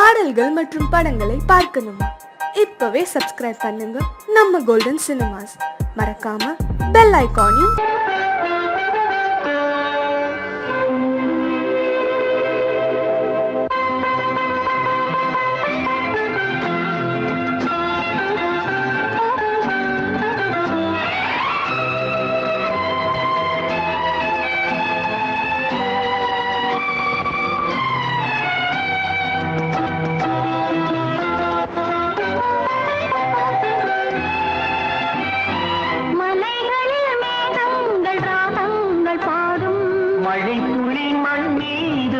பாடல்கள் மற்றும் படங்களை பார்க்கணுமா? இப்பவே சப்ஸ்கிரைப் பண்ணுங்க நம்ம கோல்டன் சினிமாஸ். மறக்காம பெல் ஐகானையும்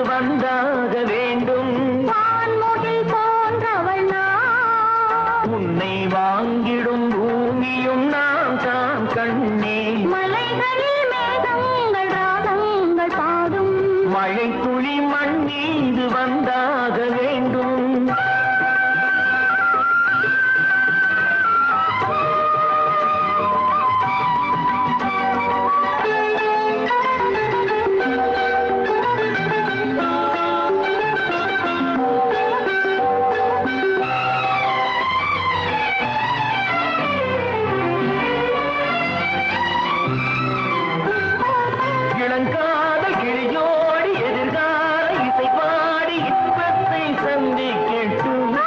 வந்தாக வேண்டும். வான்முகில் போன்றவள் நான், உன்னை வாங்கிடும் பூமியும் நான் தான் கண்ணே. மலைகளில் மேகங்கள் ராகங்கள் பாடும், மழை துளி மண் மீது வந்தாக வேண்டும். இளங்காதல் கிளியோடி எதிர்கால இசை பாடி இன்பத்தை சந்திக்கட்டும்.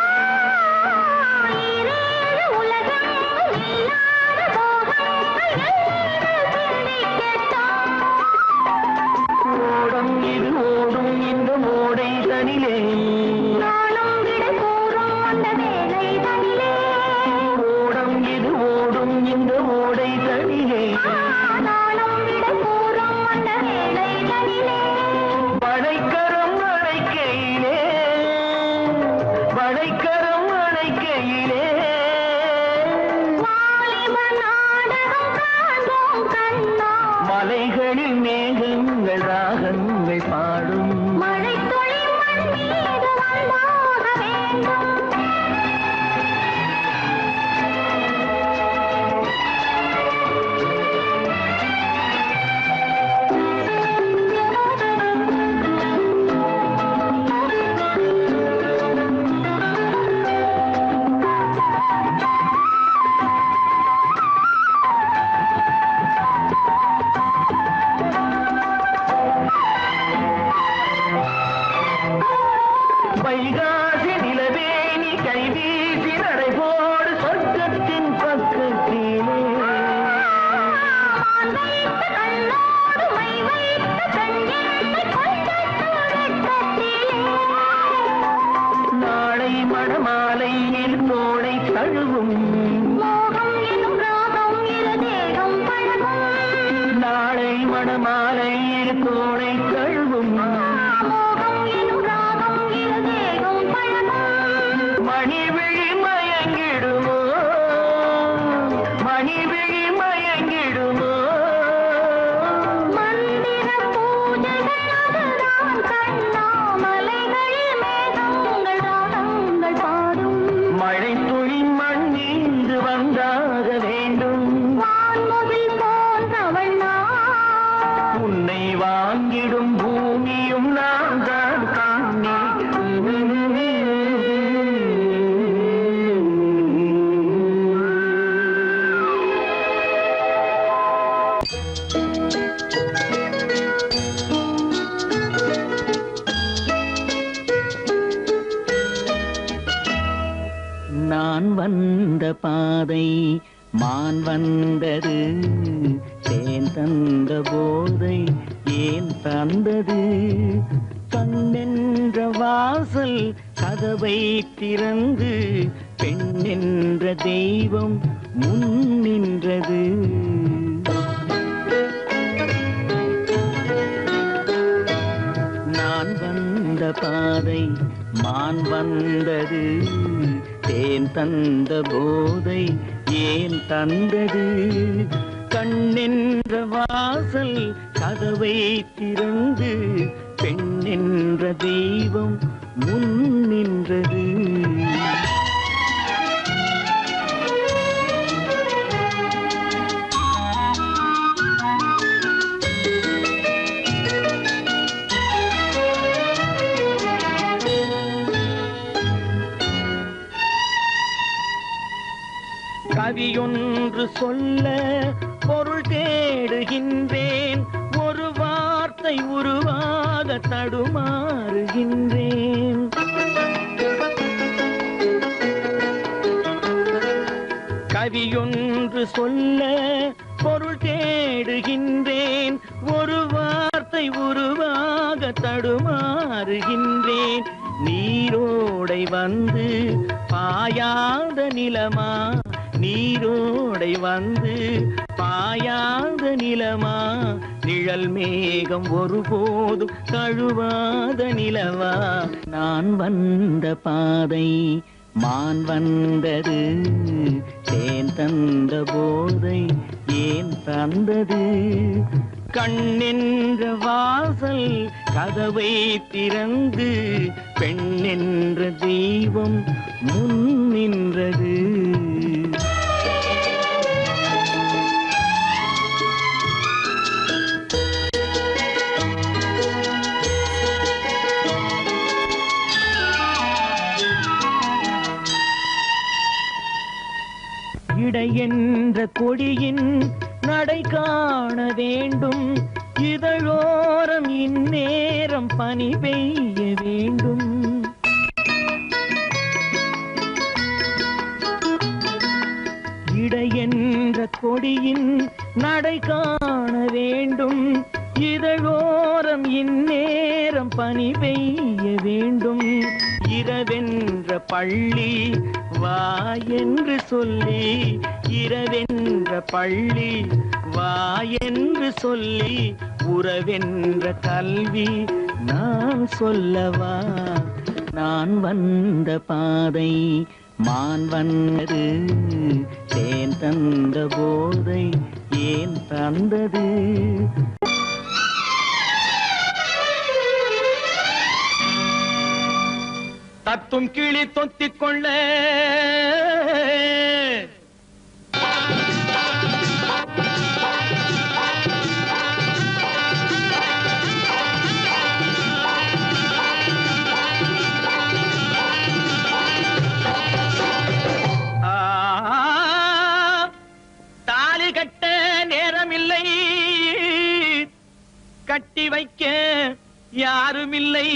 ஓடம் இது ஓடும் இந்த மோடை தனிலே, ஓடம் இது ஓடும் இந்த மோடை தனிலே. வளைக்கரம் அணைக்கையிலே, வளைக்கரம் அணைக்கையிலே, மலைகளில் மேகங்கள் ராகங்கள் பாடும். மழை துளி மண் மீது வந்தாக வேண்டும். வைகாசி நிலவேணி கைவீசி நடைபோடு சொர்க்கத்தின் பக்கத்திலே. நாளை மணமாலையில் தோளை தழுவும், நாளை மணமாலையில் தோளை தழுவும். மணிவிழி மயங்கிடுமோ, மணிவிழி மயங்கிடுமோ. மந்திர பூஜைகள் மலைகளில் மேகங்கள் ராகங்கள் பாடும். மழை துளி மண் மீது வந்தாக வேண்டும். வான்முகில் போன்றவள் நான், உன்னை வாங்கிடும் பூமியும் நான் தான் காணே. நான் வந்த பாதை மான் வந்தது, தேன் தந்த போதை ஏன் தந்தது. கண்ணென்ற வாசல் கதவை திறந்து பெண் என்ற தெய்வம் முன் நின்றது. நான் வந்த பாதை மான் வந்தது, தேன் தந்த போதை ஏன் தந்தது. கண்ணென்ற வாசல் கதவை திறந்து பெண் என்ற தெய்வம் முன் நின்றது. கவியொன்று சொல்ல பொருள் தேடுகின்றேன், ஒரு வார்த்தை உருவாக தடுமாறுகின்றேன். கவியொன்று சொல்ல பொருள் தேடுகின்றேன், ஒரு வார்த்தை உருவாக தடுமாறுகின்றேன். நீரோடை வந்து பாயாத நிலமா, நீரோடை வந்து பாயாத நிலமா, நிழல் மேகம் ஒருபோதும் தழுவாத நிலவா. நான் வந்த பாதை மான் வந்தது, தேன் தந்த போதை ஏன் தந்தது. கண்ணென்ற வாசல் கதவை திறந்து பெண் என்ற தெய்வம் முன் நின்றது. இடை என்ற கொடியின் நடை காண வேண்டும், இதழோரம் இந்நேரம் பனி பெய்ய வேண்டும். இடை என்ற கொடியின் நடை காண வேண்டும், இதழோரம் இந்நேரம் பனி பெய்ய வேண்டும். இரவென்ற பள்ளி வா என்று சொல்லி, இரவென்ற பள்ளி வா என்று சொல்லி, உறவென்ற கல்வி நான் சொல்லவா. நான் வந்த பாதை மான் வந்தது, தேன் தந்த போதை ஏன் தந்தது. தத்தும் கிளி தொத்திக் கொள்ள தாலி கட்ட நேரமில்லை, கட்டி வைக்க யாருமில்லை,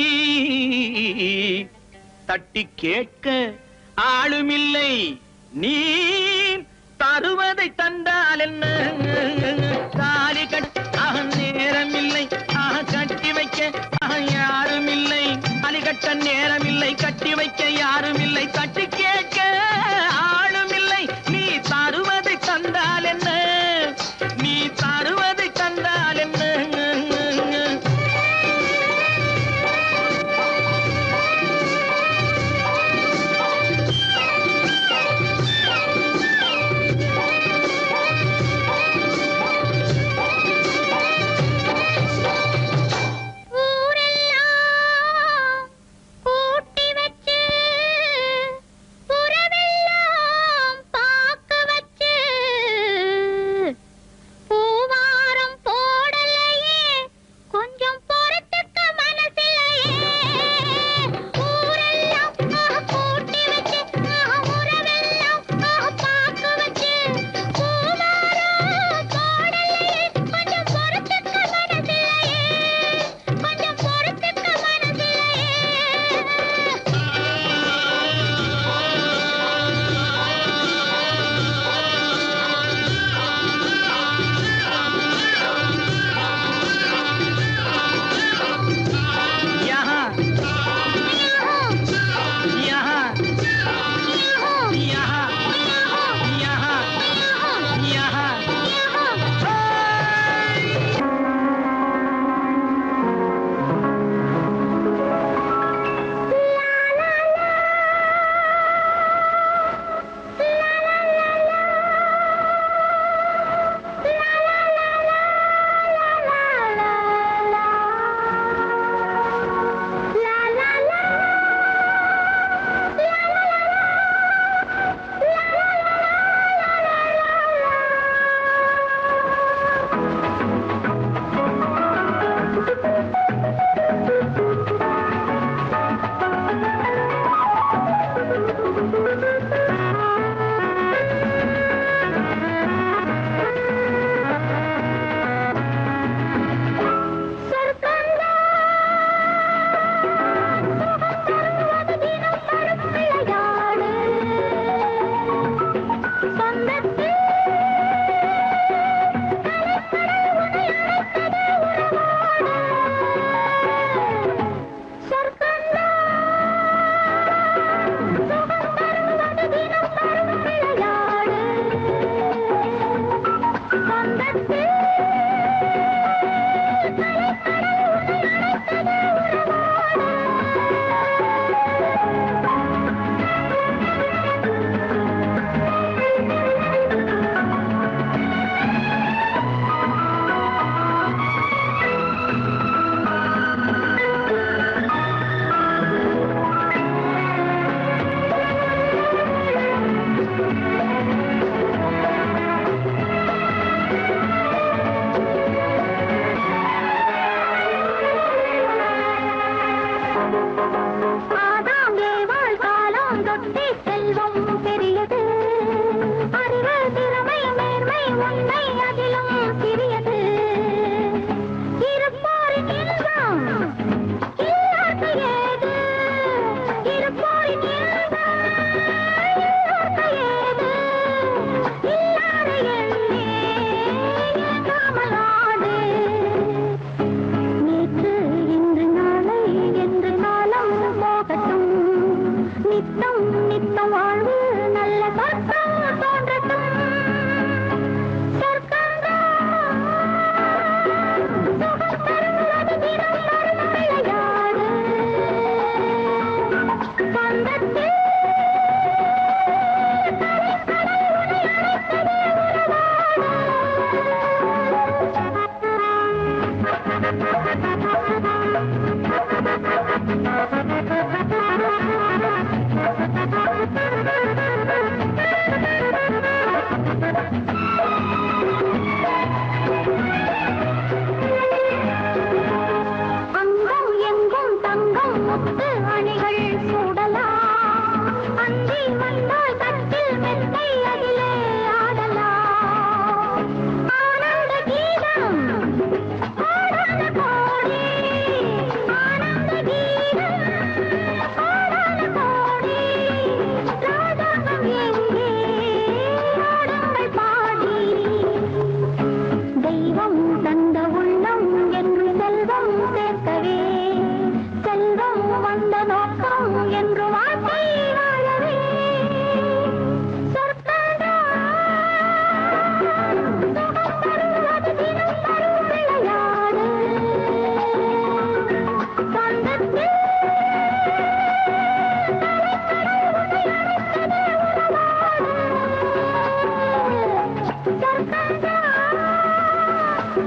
தட்டி கேட்க ஆளுமில்லை. நீ தருவதை தந்தால் என்ன, தாலி கட்ட நேரமில்லை, கட்டி வைக்க யாருமில்லை. தாலி கட்ட நேரமில்லை, கட்டி வைக்க யாருமில்லை, தட்டி கேட்க ஆளுமில்லை. நீ தருவதை தந்தால் என்ன, நீ தருவதை தந்தால் என்ன.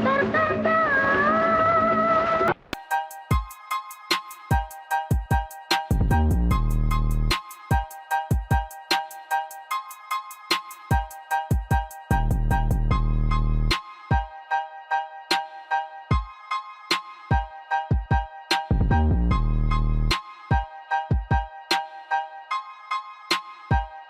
Sarkanda